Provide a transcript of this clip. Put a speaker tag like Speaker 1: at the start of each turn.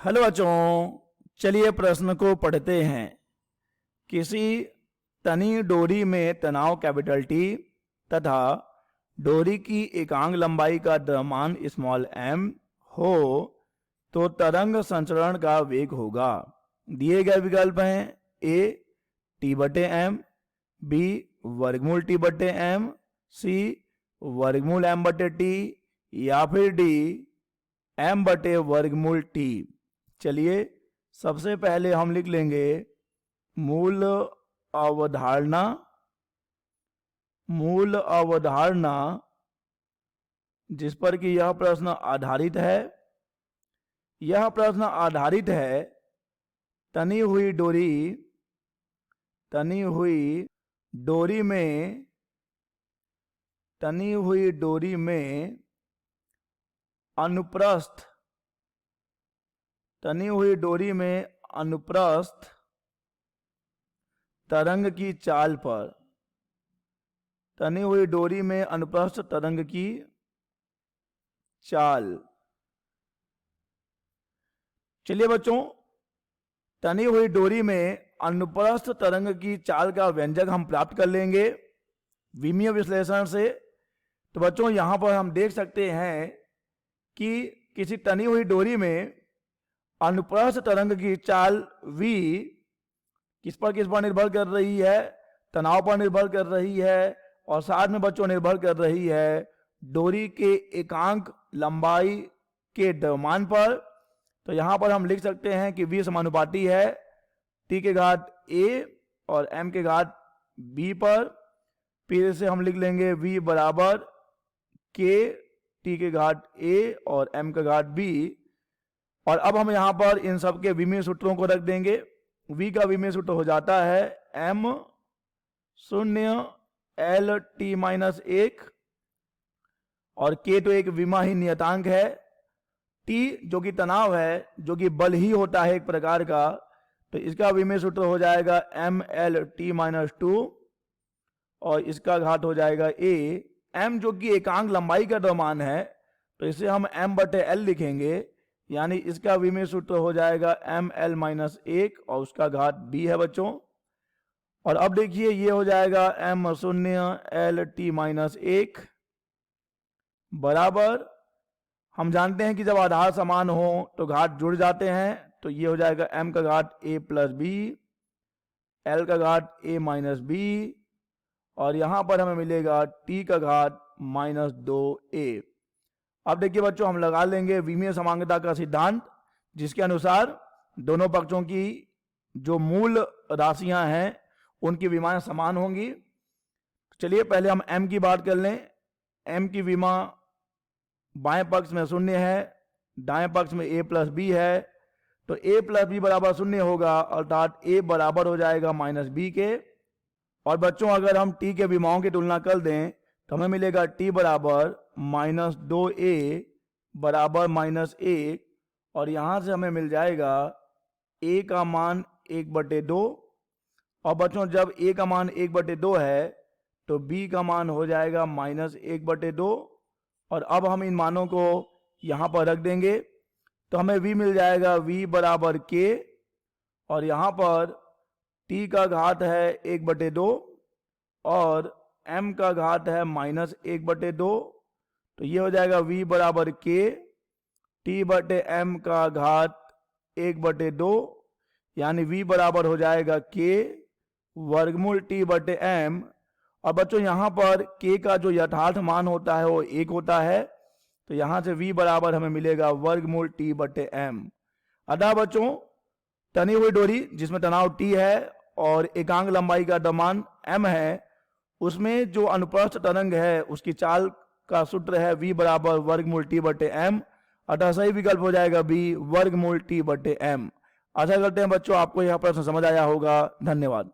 Speaker 1: Hello बच्चों, चलिए प्रश्न को पढ़ते हैं। किसी तनी डोरी में तनाव कैपिटल टी तथा डोरी की एकांक लंबाई का द्रव्यमान स्मॉल एम हो तो तरंग संचरण का वेग होगा। दिए गए विकल्प हैं ए टी बटे एम, बी वर्गमूल टी बटे एम, सी वर्गमूल एम बटे टी या फिर डी एम बटे वर्गमूल टी। चलिए सबसे पहले हम लिख लेंगे मूल अवधारणा। मूल अवधारणा जिस पर कि यह प्रश्न आधारित है। यह प्रश्न आधारित है तनी हुई डोरी में अनुप्रस्थ तरंग की चाल पर। तनी हुई डोरी में अनुप्रस्थ तरंग की चाल। चलिए बच्चों, तनी हुई डोरी में अनुप्रस्थ तरंग की चाल का व्यंजक हम प्राप्त कर लेंगे विमीय विश्लेषण से। तो बच्चों यहां पर हम देख सकते हैं कि किसी तनी हुई डोरी में अनुप्रस्थ तरंग की चाल v किस पर निर्भर कर रही है? तनाव पर निर्भर कर रही है और साथ में बच्चों निर्भर कर रही है डोरी के एकांक लंबाई के द्रव्यमान पर। तो यहां पर हम लिख सकते हैं कि v समानुपाती है t के घात a और m के घात b पर। फिर से हम लिख लेंगे v बराबर k t के घात a और m का घात b। और अब हम यहां पर इन सब के विमीय सूत्रों को रख देंगे। v का विमीय सूत्र हो जाता है m शून्य l t माइनस 1 और k तो एक विमाहीन नियतांक है। t जो कि तनाव है, जो कि बल ही होता है एक प्रकार का, तो इसका विमीय सूत्र हो जाएगा m l t माइनस 2 और इसका घात हो जाएगा a। m जो कि एकांक लंबाई का द्रव्यमान है तो इसे हम m बटे l लिखेंगे, यानी इसका विमीय सूत्र हो जाएगा एम एल माइनस 1 और उसका घात b है बच्चों। और अब देखिए ये हो जाएगा m शून्य एल टी माइनस 1 बराबर, हम जानते हैं कि जब आधार समान हो तो घात जुड़ जाते हैं, तो ये हो जाएगा m का घात a प्लस बी, एल का घात a माइनस बी और यहां पर हमें मिलेगा t का घात माइनस 2a। अब देखिए बच्चों, हम लगा लेंगे विमीय समांगता का सिद्धांत, जिसके अनुसार दोनों पक्षों की जो मूल राशियां हैं उनकी विमाएं समान होंगी। चलिए पहले हम m की बात कर लें। m की विमा बाएं पक्ष में शून्य है, दाएं पक्ष में a प्लस बी है, तो a प्लस बी बराबर शून्य होगा, अर्थात a बराबर हो जाएगा माइनस बी के। और बच्चों अगर हम t के विमाओं की तुलना कर दें तो हमें मिलेगा t बराबर माइनस 2a बराबर माइनस 1 और यहां से हमें मिल जाएगा a का मान 1/2। और बच्चों जब a का मान 1/2 है तो b का मान हो जाएगा माइनस 1/2। और अब हम इन मानों को यहां पर रख देंगे तो हमें v मिल जाएगा v बराबर k और यहां पर t का घात है 1/2 और m का घात है माइनस 1/2। तो ये हो जाएगा v बराबर k t बटे m का घात 1/2, यानी v बराबर हो जाएगा k वर्गमूल t बटे m। और बच्चों यहाँ पर k का जो यथार्थ मान होता है वो 1 होता है, तो यहाँ से v बराबर हमें मिलेगा वर्गमूल t बटे m। अतः बच्चों तनी हुई डोरी जिसमें तनाव t है और एकांक लंबाई का द्रव्यमान m है, उसमें जो अनुप्रस्थ तरंग है उसकी चाल का सूत्र है v बराबर वर्गमूल t बटे m। अतः सही विकल्प हो जाएगा b वर्गमूल t बटे m। आशा करते हैं बच्चों आपको यह प्रश्न समझ आया होगा। धन्यवाद।